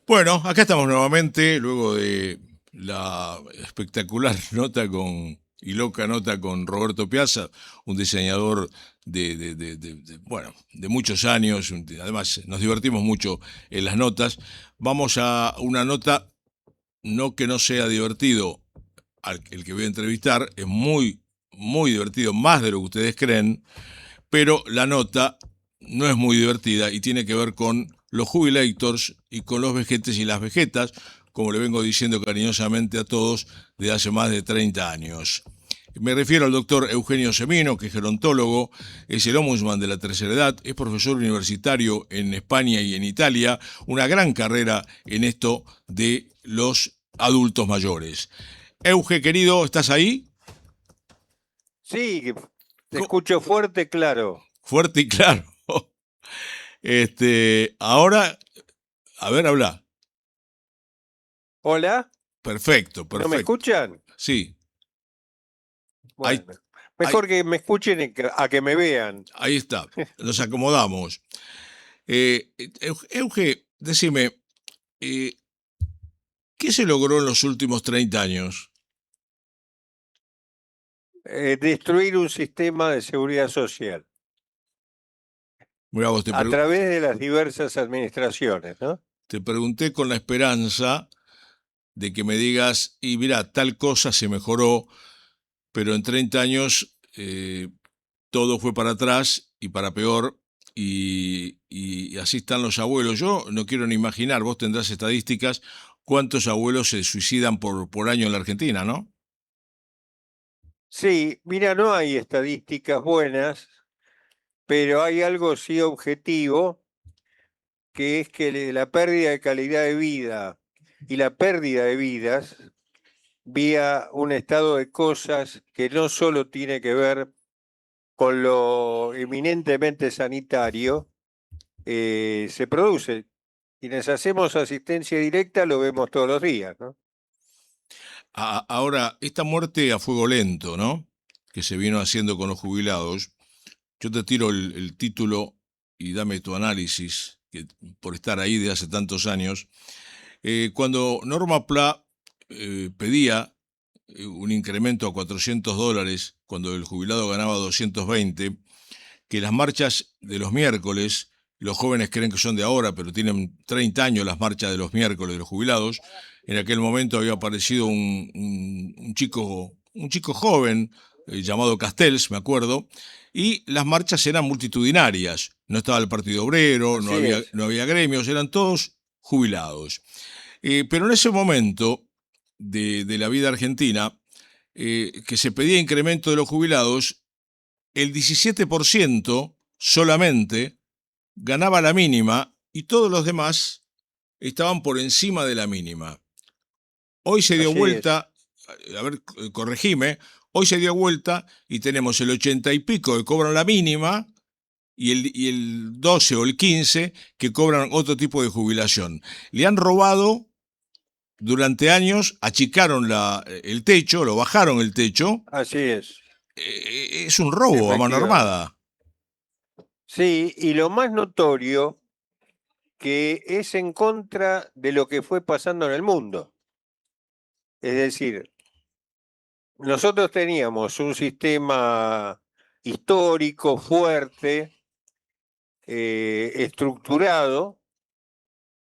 Bueno, acá estamos nuevamente, luego de la espectacular nota y loca nota con Roberto Piazza, un diseñador bueno, de muchos años. Además nos divertimos mucho en las notas. Vamos a una nota, no que no sea divertido, el que voy a entrevistar es muy divertido, más de lo que ustedes creen, pero la nota no es muy divertida y tiene que ver con los jubilators y con los vejetes y las vegetas, como le vengo diciendo cariñosamente a todos desde hace más de 30 años. Me refiero al doctor Eugenio Semino, que es gerontólogo, es el ombudsman de la tercera edad, es profesor universitario en España y en Italia, una gran carrera en esto de los adultos mayores. Euge, querido, ¿estás ahí? Sí, te escucho fuerte, claro. Fuerte y claro. Ahora, a ver, habla. Hola, Perfecto, ¿no me perfecto. escuchan? Sí, ahí, Bueno, ahí, mejor que me escuchen a que me vean. ahí está. Nos acomodamos. Euge, decime, eh, ¿qué se logró en los últimos 30 años? Destruir un sistema de seguridad social Mira, vos a través de las diversas administraciones, ¿no? te pregunté con la esperanza de que me digas, y mira, tal cosa se mejoró, pero en 30 años todo fue para atrás y para peor, y así están los abuelos. Yo no quiero ni imaginar, vos tendrás estadísticas, cuántos abuelos se suicidan por año en la Argentina, ¿no? Sí, mira, no hay estadísticas buenas, pero hay algo sí objetivo, que es que la pérdida de calidad de vida y la pérdida de vidas vía un estado de cosas que no solo tiene que ver con lo eminentemente sanitario, se produce. Quienes hacemos asistencia directa lo vemos todos los días, ¿no? Ahora, esta muerte a fuego lento, ¿no? Que se vino haciendo con los jubilados, yo te tiro el título y dame tu análisis, que, por estar ahí de hace tantos años. Cuando Norma Pla pedía un incremento a $400, cuando el jubilado ganaba 220, que las marchas de los miércoles, los jóvenes creen que son de ahora, pero tienen 30 años las marchas de los miércoles de los jubilados. En aquel momento había aparecido un chico joven llamado Castells, me acuerdo, y las marchas eran multitudinarias. No estaba el Partido Obrero, Así es. no había gremios, eran todos jubilados. Pero en ese momento de la vida argentina, que se pedía incremento de los jubilados, el 17% solamente ganaba la mínima y todos los demás estaban por encima de la mínima. Hoy se dio Así es. vuelta, a ver, corregime, hoy se dio vuelta y tenemos el 80 y pico que cobran la mínima y el 12 o el 15 que cobran otro tipo de jubilación. Le han robado durante años, achicaron el techo, lo bajaron el techo. Así es. Es un robo a mano Efectivamente. armada. Sí, y lo más notorio que es en contra de lo que fue pasando en el mundo. Es decir, nosotros teníamos un sistema histórico, fuerte, estructurado,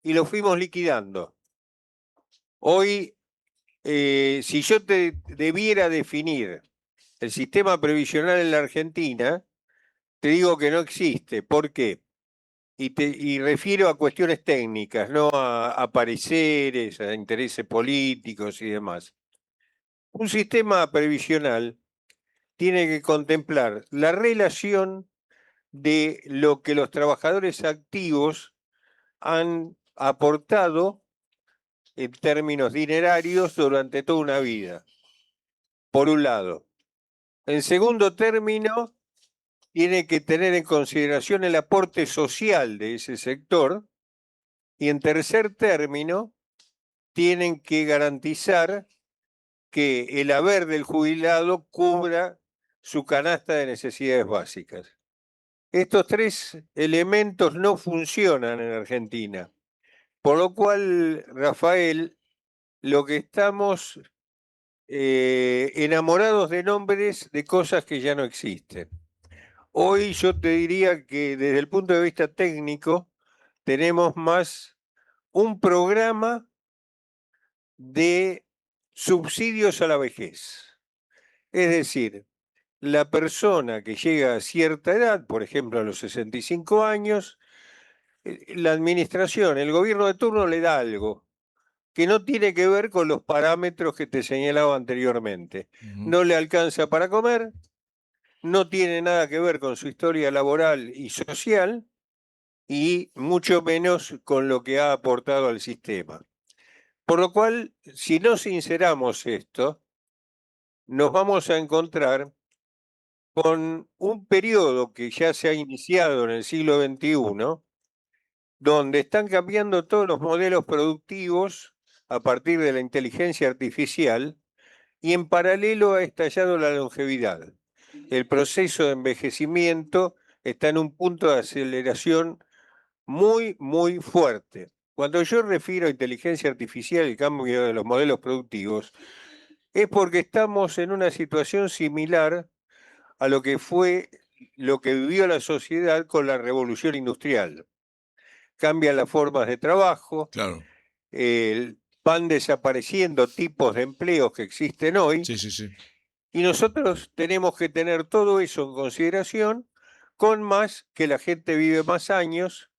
y lo fuimos liquidando. Hoy, si yo te debiera definir el sistema previsional en la Argentina, te digo que no existe. ¿Por qué? Y refiero a cuestiones técnicas, no a pareceres, a intereses políticos y demás. Un sistema previsional tiene que contemplar la relación de lo que los trabajadores activos han aportado en términos dinerarios durante toda una vida, por un lado. En segundo término, tiene que tener en consideración el aporte social de ese sector. Y en tercer término, tienen que garantizar que el haber del jubilado cubra su canasta de necesidades básicas. Estos tres elementos no funcionan en Argentina. Por lo cual, Rafael, lo que estamos enamorados de nombres de cosas que ya no existen. Hoy yo te diría que desde el punto de vista técnico tenemos más un programa de subsidios a la vejez. Es decir, la persona que llega a cierta edad, por ejemplo a los 65 años, la administración, el gobierno de turno le da algo que no tiene que ver con los parámetros que te señalaba anteriormente. Ujú. No le alcanza para comer, no tiene nada que ver con su historia laboral y social y mucho menos con lo que ha aportado al sistema. Por lo cual, si no sinceramos esto, nos vamos a encontrar con un periodo que ya se ha iniciado en el siglo XXI, donde están cambiando todos los modelos productivos a partir de la inteligencia artificial y en paralelo ha estallado la longevidad. El proceso de envejecimiento está en un punto de aceleración muy, muy fuerte. Cuando yo refiero a inteligencia artificial y cambio de los modelos productivos, es porque estamos en una situación similar a lo que fue lo que vivió la sociedad con la revolución industrial. Cambian las formas de trabajo, Claro, van desapareciendo tipos de empleos que existen hoy sí, sí, sí. y nosotros tenemos que tener todo eso en consideración, con más que la gente vive más años.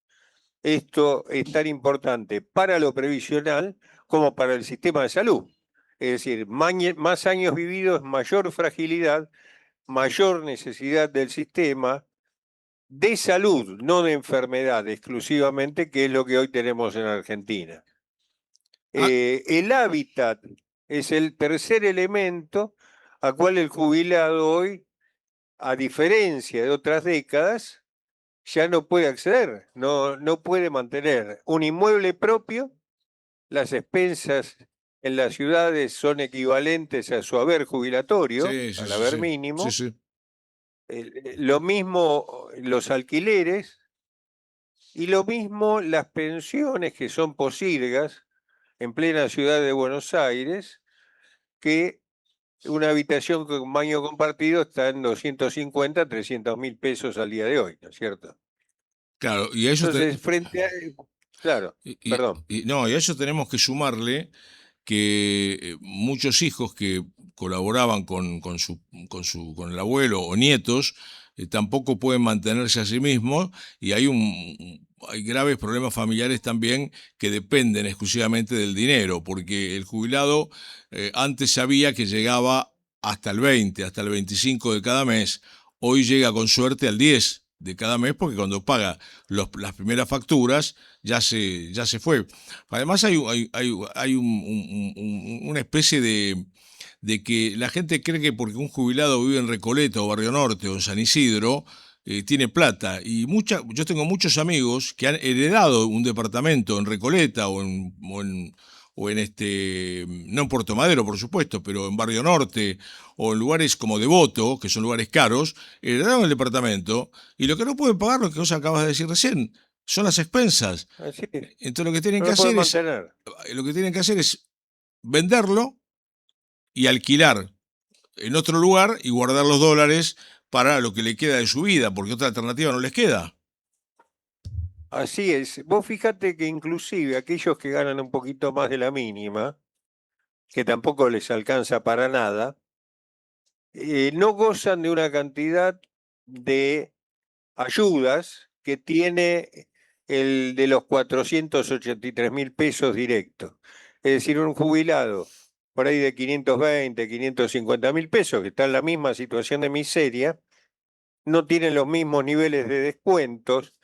Esto es tan importante para lo previsional como para el sistema de salud. Es decir, más años vividos, mayor fragilidad, mayor necesidad del sistema de salud, no de enfermedad exclusivamente, que es lo que hoy tenemos en Argentina. Ah, El hábitat es el tercer elemento a cual el jubilado hoy, a diferencia de otras décadas, ya no puede acceder, no puede mantener un inmueble propio. Las expensas en las ciudades son equivalentes a su haber jubilatorio, sí, sí, al sí, haber sí. Sí, mínimo. sí. Lo mismo los alquileres y lo mismo las pensiones que son posilgas en plena ciudad de Buenos Aires, que una habitación con baño compartido está en 250, 300.000 pesos al día de hoy, ¿no es cierto? Claro, y a eso Entonces, frente a... Claro, perdón. no, y a eso tenemos que sumarle que muchos hijos que colaboraban con el abuelo o nietos tampoco pueden mantenerse a sí mismos y hay graves problemas familiares también que dependen exclusivamente del dinero, porque el jubilado antes sabía que llegaba hasta el 20, hasta el 25 de cada mes, hoy llega con suerte al 10 de cada mes porque cuando paga las primeras facturas ya se fue. Además hay una especie de que la gente cree que porque un jubilado vive en Recoleta o Barrio Norte o en San Isidro, tiene plata. Yo tengo muchos amigos que han heredado un departamento en Recoleta o en no en Puerto Madero, por supuesto, pero en Barrio Norte o en lugares como Devoto, que son lugares caros, heredaron el departamento y lo que no pueden pagar, lo que vos acabas de decir recién, son las expensas. Así es, Entonces lo que tienen no que lo pueden hacer es, mantener. venderlo y alquilar en otro lugar y guardar los dólares para lo que le queda de su vida, porque otra alternativa no les queda. Así es. Vos fíjate que inclusive aquellos que ganan un poquito más de la mínima, que tampoco les alcanza para nada, no gozan de una cantidad de ayudas que tiene el de los 483.000 pesos directos. Es decir, un jubilado por ahí de 520, 550.000 pesos, que está en la misma situación de miseria, no tiene los mismos niveles de descuentos,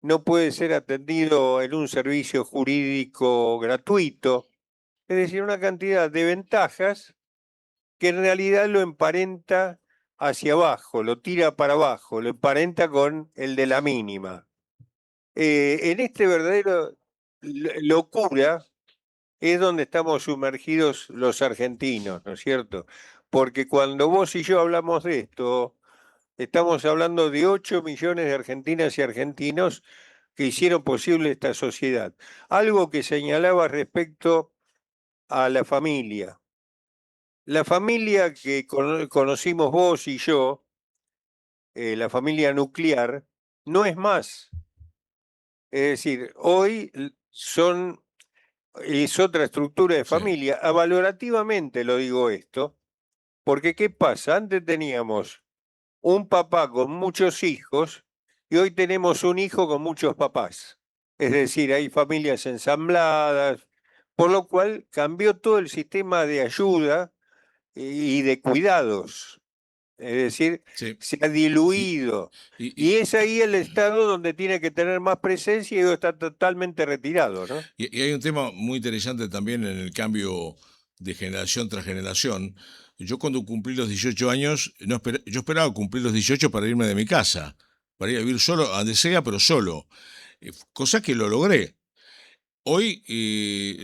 no puede ser atendido en un servicio jurídico gratuito, es decir, una cantidad de ventajas que en realidad lo emparenta hacia abajo, lo tira para abajo, lo emparenta con el de la mínima. En este verdadero locura es donde estamos sumergidos los argentinos, ¿no es cierto? Porque cuando vos y yo hablamos de esto, estamos hablando de 8 millones de argentinas y argentinos que hicieron posible esta sociedad. Algo que señalaba respecto a la familia. La familia que conocimos vos y yo, la familia nuclear, no es más. Es decir, hoy es otra estructura de Sí, familia. Valorativamente lo digo esto, porque ¿qué pasa? Antes teníamos un papá con muchos hijos y hoy tenemos un hijo con muchos papás. Es decir, hay familias ensambladas, por lo cual cambió todo el sistema de ayuda y de cuidados. Es decir, sí. se ha Y, diluido. y, Y es ahí el Estado donde tiene que tener más presencia y hoy está totalmente retirado, ¿no? y hay un tema muy interesante también en el cambio de generación tras generación. Yo cuando cumplí los 18 años, yo esperaba cumplir los 18 para irme de mi casa, para ir a vivir solo, a donde sea, pero solo. Cosa que lo logré. Hoy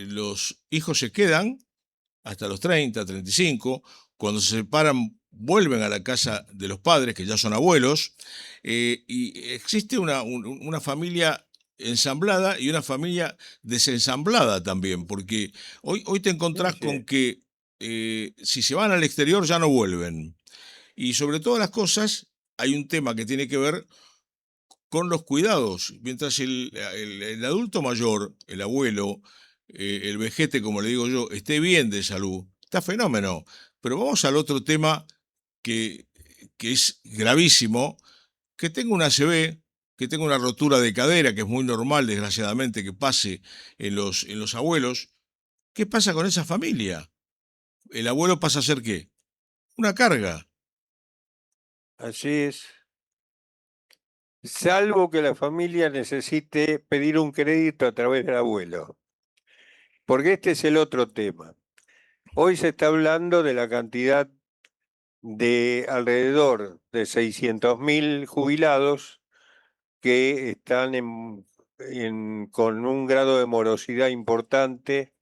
los hijos se quedan hasta los 30, 35, cuando se separan vuelven a la casa de los padres, que ya son abuelos, y existe una familia ensamblada y una familia desensamblada también, porque hoy te Sí, encontrás con sí. que si se van al exterior ya no vuelven. Y sobre todas las cosas hay un tema que tiene que ver con los cuidados. Mientras el adulto mayor, el abuelo, el vejete, como le digo yo, esté bien de salud, está fenómeno. Pero vamos al otro tema que, que es gravísimo, que tenga una ACV, que tenga una rotura de cadera, que es muy normal, desgraciadamente, que pase en los abuelos. ¿Qué pasa con esa familia? El abuelo pasa a ser ¿qué? Una carga. Así es. Salvo que la familia necesite pedir un crédito a través del abuelo. Porque este es el otro tema. Hoy se está hablando de la cantidad de alrededor de 600.000 jubilados que están con un grado de morosidad importante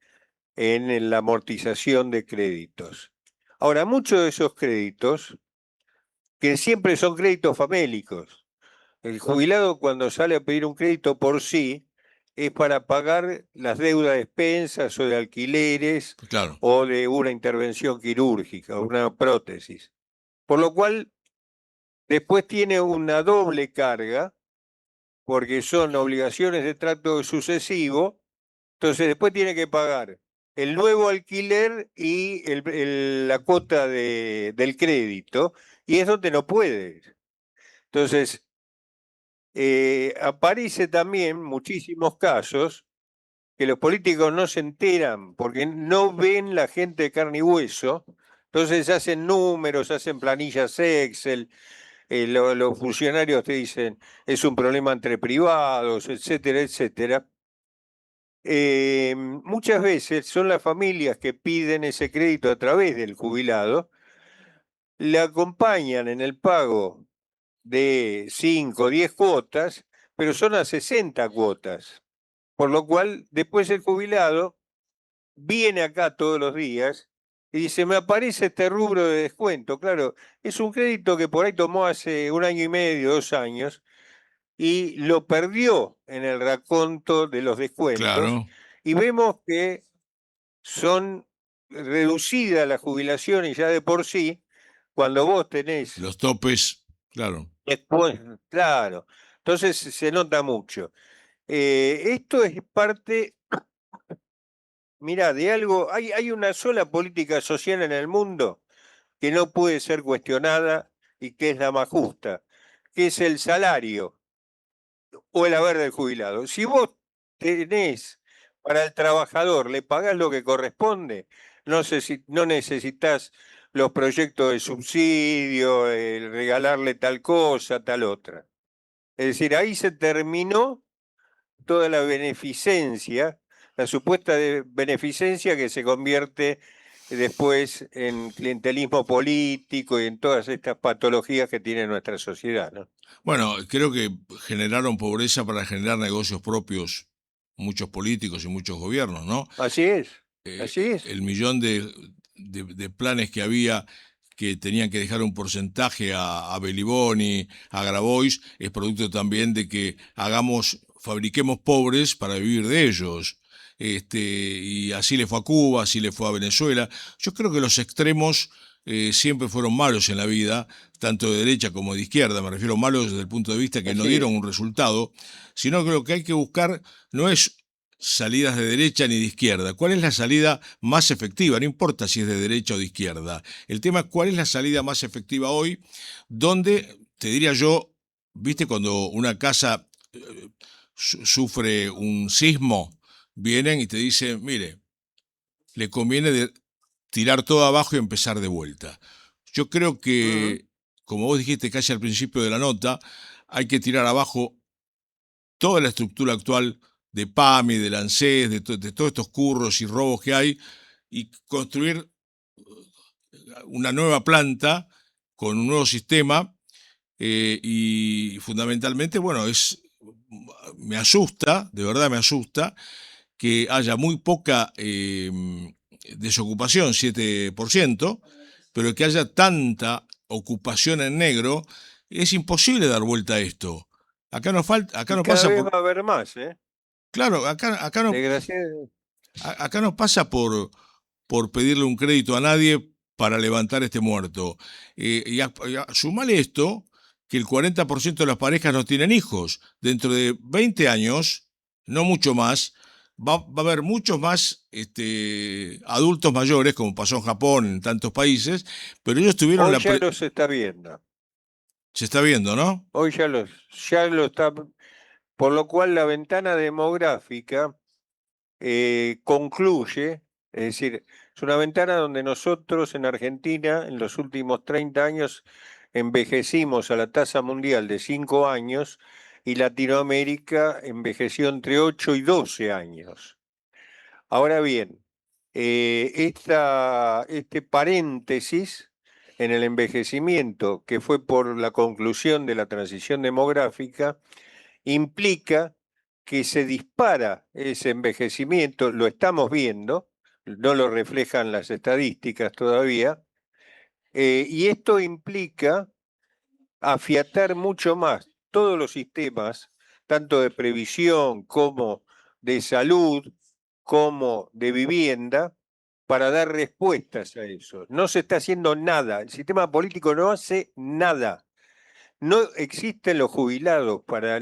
en la amortización de créditos. Ahora, muchos de esos créditos, que siempre son créditos famélicos, el jubilado cuando sale a pedir un crédito por sí es para pagar las deudas de expensas o de alquileres Pues claro, o de una intervención quirúrgica, una prótesis. Por lo cual, después tiene una doble carga, porque son obligaciones de trato sucesivo, entonces después tiene que pagar el nuevo alquiler y la cuota del crédito, y es donde no puede. Entonces, aparece también muchísimos casos que los políticos no se enteran porque no ven la gente de carne y hueso, entonces hacen números, hacen planillas Excel, los funcionarios te dicen es un problema entre privados, etcétera, etcétera. Muchas veces son las familias que piden ese crédito a través del jubilado, le acompañan en el pago de 5 o 10 cuotas, pero son a 60 cuotas. Por lo cual, después el jubilado viene acá todos los días y dice, me aparece este rubro de descuento. Claro, es un crédito que por ahí tomó hace un año y medio, 2 años, y lo perdió en el raconto de los descuentos. claro. Y vemos que son reducidas las jubilaciones ya de por sí, cuando vos tenés Los topes, claro. después, claro, entonces se nota mucho. Esto es parte, mirá, de algo, hay una sola política social en el mundo que no puede ser cuestionada y que es la más justa, que es el salario o el haber del jubilado. Si vos tenés para el trabajador, le pagás lo que corresponde, no necesitas los proyectos de subsidio, el regalarle tal cosa, tal otra. Es decir, ahí se terminó toda la beneficencia, la supuesta beneficencia que se convierte después en clientelismo político y en todas estas patologías que tiene nuestra sociedad, ¿no? Bueno, creo que generaron pobreza para generar negocios propios muchos políticos y muchos gobiernos, ¿no? Así es, Eh, así es. el millón de planes que había que tenían que dejar un porcentaje a Beliboni, a Grabois, es producto también de que hagamos fabriquemos pobres para vivir de ellos. Y así le fue a Cuba, así le fue a Venezuela. Yo creo que los extremos siempre fueron malos en la vida, tanto de derecha como de izquierda. Me refiero malos desde el punto de vista que no Así dieron es. un resultado, sino que lo que hay que buscar no es salidas de derecha ni de izquierda. ¿Cuál es la salida más efectiva? No importa si es de derecha o de izquierda. El tema es cuál es la salida más efectiva hoy, donde, te diría yo, viste cuando una casa sufre un sismo, vienen y te dicen, mire, le conviene tirar todo abajo y empezar de vuelta. Yo creo Ujú. que, como vos dijiste casi al principio de la nota, hay que tirar abajo toda la estructura actual de PAMI, del ANSES, de todos estos curros y robos que hay, y construir una nueva planta con un nuevo sistema, y fundamentalmente, bueno, me asusta, de verdad me asusta, que haya muy poca desocupación, 7%, pero que haya tanta ocupación en negro, es imposible dar vuelta a esto. Acá Y no cada pasa vez va por, a haber más, ¿eh? claro, Desgraciadamente. acá no pasa por pedirle un crédito a nadie para levantar este muerto. Sumale esto, que el 40% de las parejas no tienen hijos. Dentro de 20 años, no mucho más, va a haber muchos más adultos mayores, como pasó en Japón, en tantos países, pero ellos tuvieron Hoy ya los está viendo. se está viendo, ¿no? Hoy ya lo está. Por lo cual la ventana demográfica concluye, es decir, es una ventana donde nosotros en Argentina en los últimos 30 años envejecimos a la tasa mundial de 5 años y Latinoamérica envejeció entre 8 y 12 años. Ahora bien, este paréntesis en el envejecimiento que fue por la conclusión de la transición demográfica implica que se dispara ese envejecimiento, lo estamos viendo, no lo reflejan las estadísticas todavía, y esto implica afiatar mucho más todos los sistemas, tanto de previsión como de salud, como de vivienda, para dar respuestas a eso. No se está haciendo nada, el sistema político no hace nada. No existen los jubilados para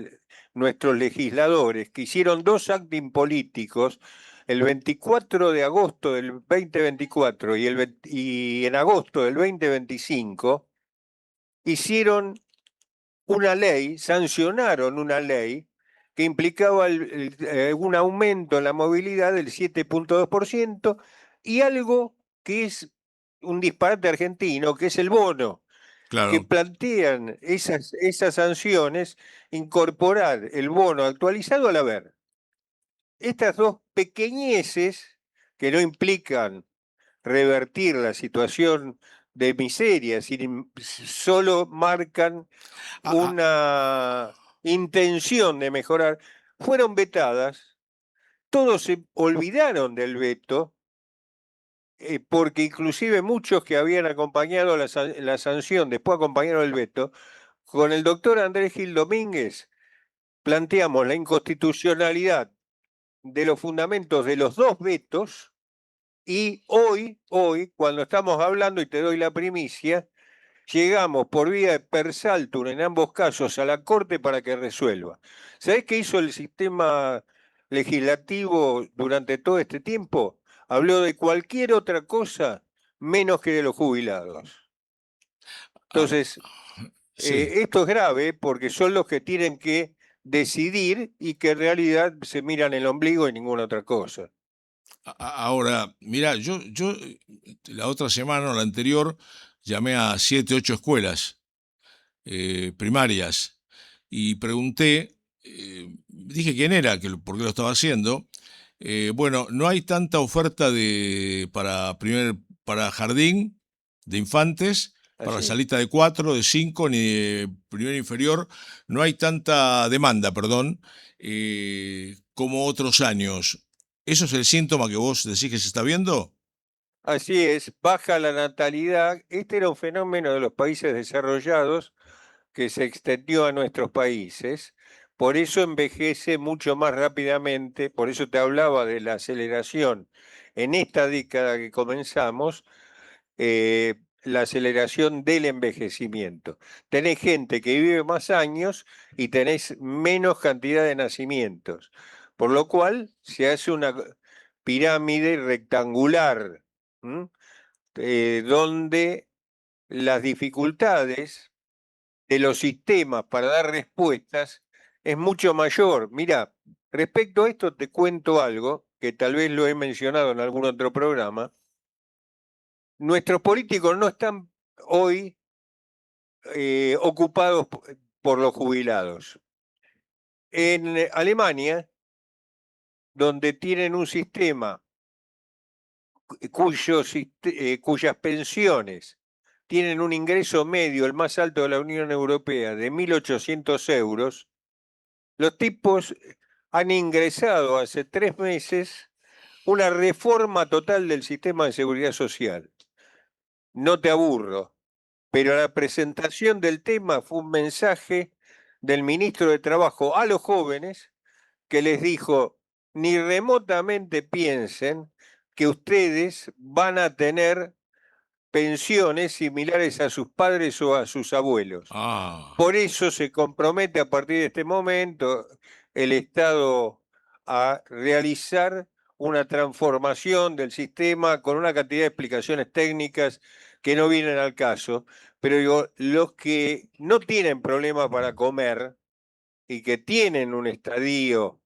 nuestros legisladores, que hicieron dos actos políticos el 24 de agosto del 2024 y en agosto del 2025, hicieron una ley, sancionaron una ley que implicaba un aumento en la movilidad del 7,2% y algo que es un disparate argentino, que es el bono que Claro. plantean esas sanciones, incorporar el bono actualizado al haber. Estas dos pequeñeces que no implican revertir la situación de miseria, solo marcan Ah, ah, una intención de mejorar, fueron vetadas, todos se olvidaron del veto, porque inclusive muchos que habían acompañado la sanción, después acompañaron el veto, con el doctor Andrés Gil Domínguez planteamos la inconstitucionalidad de los fundamentos de los dos vetos y hoy, cuando estamos hablando, y te doy la primicia, llegamos por vía de persaltum en ambos casos a la Corte para que resuelva. ¿Sabés qué hizo el sistema legislativo durante todo este tiempo? Habló de cualquier otra cosa menos que de los jubilados. ah, Entonces, sí. esto es grave porque son los que tienen que decidir y que en realidad se miran el ombligo y ninguna otra cosa. Ahora, mira, la otra semana o la anterior llamé a 7, 8 escuelas primarias y pregunté, dije quién era, por qué lo estaba haciendo. Bueno, no hay tanta oferta para jardín de infantes, para Así. salita de 4, de 5, ni de primer inferior. No hay tanta demanda, perdón, como otros años. ¿Eso es el síntoma que vos decís que se está viendo? Así es, baja la natalidad. Este era un fenómeno de los países desarrollados que se extendió a nuestros países, por eso envejece mucho más rápidamente, por eso te hablaba de la aceleración. En esta década que comenzamos, la aceleración del envejecimiento. Tenés gente que vive más años y tenés menos cantidad de nacimientos, por lo cual se hace una pirámide rectangular, donde las dificultades de los sistemas para dar respuestas es mucho mayor. Mira, respecto a esto te cuento algo que tal vez lo he mencionado en algún otro programa. Nuestros políticos no están hoy ocupados por los jubilados. En Alemania, donde tienen un sistema cuyas pensiones tienen un ingreso medio, el más alto de la Unión Europea, de 1.800 euros, los tipos han ingresado hace 3 meses una reforma total del sistema de seguridad social. No te aburro, pero la presentación del tema fue un mensaje del ministro de Trabajo a los jóvenes que les dijo, ni remotamente piensen que ustedes van a tener pensiones similares a sus padres o a sus abuelos. Por eso se compromete a partir de este momento el Estado a realizar una transformación del sistema con una cantidad de explicaciones técnicas que no vienen al caso, pero digo, los que no tienen problema para comer y que tienen un estadio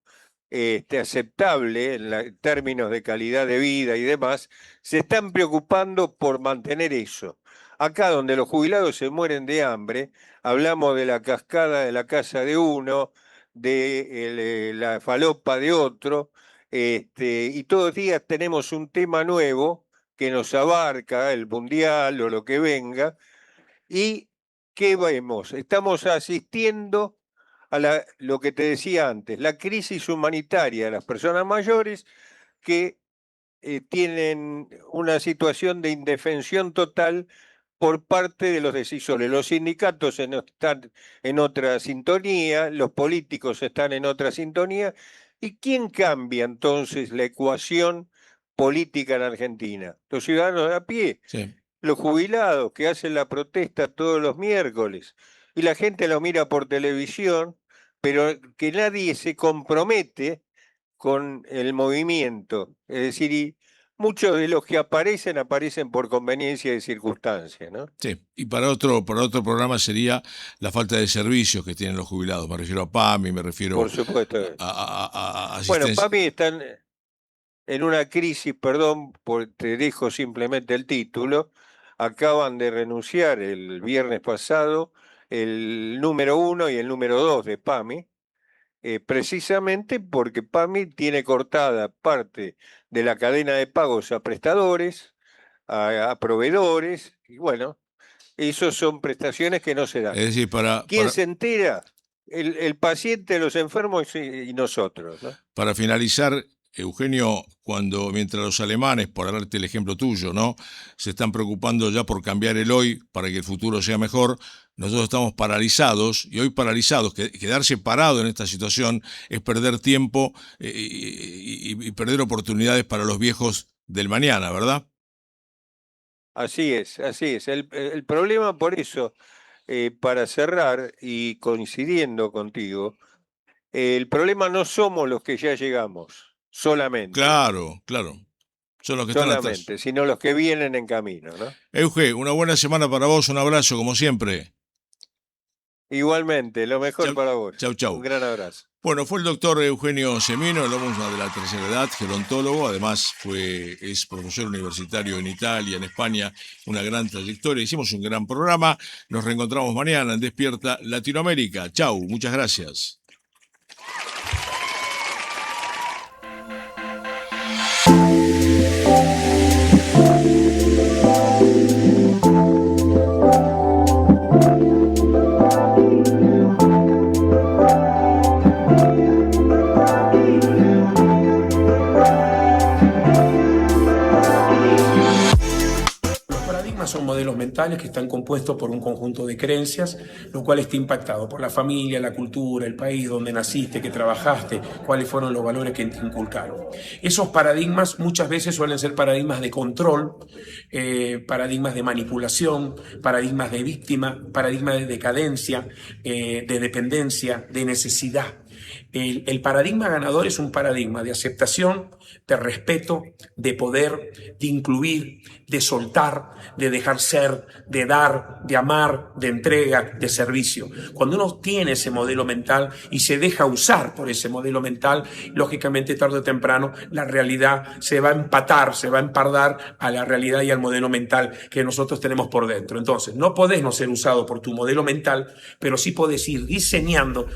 aceptable en términos de calidad de vida y demás, se están preocupando por mantener eso. Acá donde los jubilados se mueren de hambre, hablamos de la cascada de la casa de uno, de la falopa de otro, y todos los días tenemos un tema nuevo que nos abarca, el mundial o lo que venga, y ¿qué vemos? Estamos asistiendo a lo que te decía antes, la crisis humanitaria de las personas mayores que tienen una situación de indefensión total por parte de los decisores. Los sindicatos están en otra sintonía, los políticos están en otra sintonía. ¿Y quién cambia entonces la ecuación política en Argentina? Los ciudadanos de a pie. Sí. Los jubilados que hacen la protesta todos los miércoles y la gente lo mira por televisión, pero que nadie se compromete con el movimiento. Es decir, y muchos de los que aparecen por conveniencia de circunstancia, ¿no? Sí, y para otro programa sería la falta de servicios que tienen los jubilados. Me refiero a PAMI, me refiero Por supuesto. a Bueno, asistencia. PAMI están en una crisis, perdón, te dejo simplemente el título. Acaban de renunciar el viernes pasado el número 1 y el número 2 de PAMI, precisamente porque PAMI tiene cortada parte de la cadena de pagos a prestadores, a proveedores, y bueno, esas son prestaciones que no se dan. Es decir, ¿Quién se entera? El paciente, los enfermos y nosotros, ¿no? Para finalizar, Eugenio, mientras los alemanes, por darte el ejemplo tuyo, ¿no?, se están preocupando ya por cambiar el hoy para que el futuro sea mejor, nosotros estamos paralizados, y hoy paralizados, quedarse parado en esta situación es perder tiempo y perder oportunidades para los viejos del mañana, ¿verdad? Así es, así es. El problema por eso, para cerrar y coincidiendo contigo, el problema no somos los que ya llegamos, solamente. Claro, claro. Son los que están atrás. Solamente, sino los que vienen en camino, ¿no? Euge, una buena semana para vos, un abrazo como siempre. Igualmente, lo mejor para vos. Chau, chau. Un gran abrazo. Bueno, fue el doctor Eugenio Semino, el hombre de la tercera edad, gerontólogo, además es profesor universitario en Italia, en España, una gran trayectoria. Hicimos un gran programa, nos reencontramos mañana en Despierta Latinoamérica. Chau, muchas gracias. Son modelos modelos mentales que están compuestos por un conjunto de creencias, lo cual está impactado por la familia, la cultura, el país donde naciste, que trabajaste, cuáles fueron los valores que te inculcaron. Esos paradigmas muchas veces suelen ser paradigmas de control, paradigmas de manipulación, paradigmas de víctima, paradigmas de decadencia, de dependencia, de necesidad. El paradigma ganador es un paradigma de aceptación, de respeto, de poder, de incluir, de soltar, de dejar ser, de dar, de amar, de entrega, de servicio. Cuando uno tiene ese modelo mental y se deja usar por ese modelo mental, lógicamente tarde o temprano la realidad se va a empatar, se va a empardar a la realidad y al modelo mental que nosotros tenemos por dentro. Entonces, no podés no ser usado por tu modelo mental, pero sí podés ir diseñando.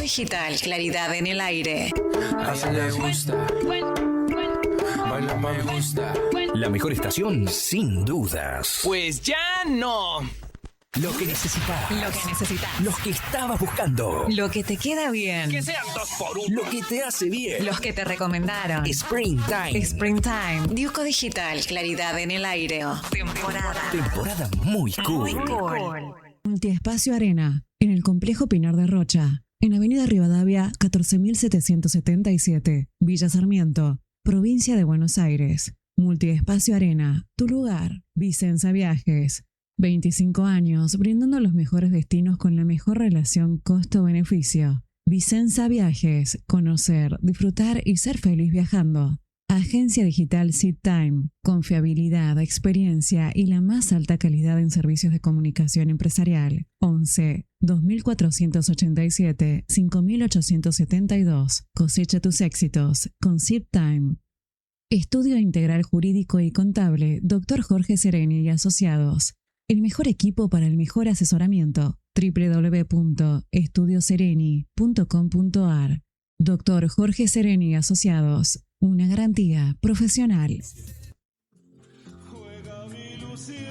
Digital, claridad en el aire. A ella le gusta. Baila me gusta. La mejor estación, sin dudas. Pues ya no. Lo que necesitas. Lo que necesitas. Los que estabas buscando. Lo que te queda bien. Que sean 2x1. Lo que te hace bien. Los que te recomendaron. Springtime. Springtime. Diuco Digital, claridad en el aire. Temporada muy cool. Multiespacio Arena, en el complejo Pinar de Rocha, en Avenida Rivadavia 14.777, Villa Sarmiento, provincia de Buenos Aires. Multiespacio Arena, tu lugar. Vicenza Viajes, 25 años brindando los mejores destinos con la mejor relación costo-beneficio. Vicenza Viajes, conocer, disfrutar y ser feliz viajando. Agencia digital SeedTime, confiabilidad, experiencia y la más alta calidad en servicios de comunicación empresarial. 11 2487 5872. Cosecha tus éxitos con SeedTime. Estudio Integral Jurídico y Contable, Dr. Jorge Sereni y Asociados. El mejor equipo para el mejor asesoramiento. www.estudiosereni.com.ar. Dr. Jorge Sereni y Asociados. Una garantía profesional. Juega mi ilusión,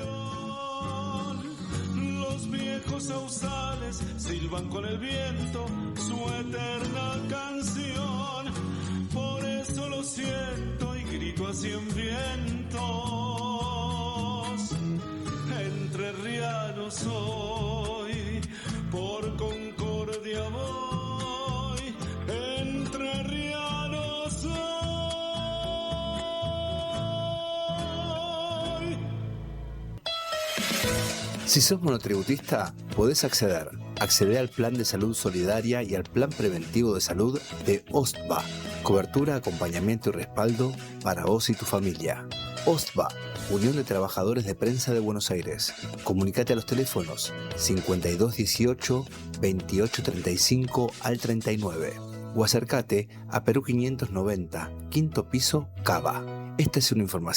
los viejos sausales silban con el viento su eterna canción. Por eso lo siento y grito a 100 vientos. Entrerriano soy, por concordia voy. Entrerriano soy. Si sos monotributista, podés acceder al plan de salud solidaria y al plan preventivo de salud de OSTBA. Cobertura, acompañamiento y respaldo para vos y tu familia. OSTBA, Unión de Trabajadores de Prensa de Buenos Aires. Comunicate a los teléfonos 5218 2835 al 39 o acércate a Perú 590, quinto piso, Cava. Esta es una información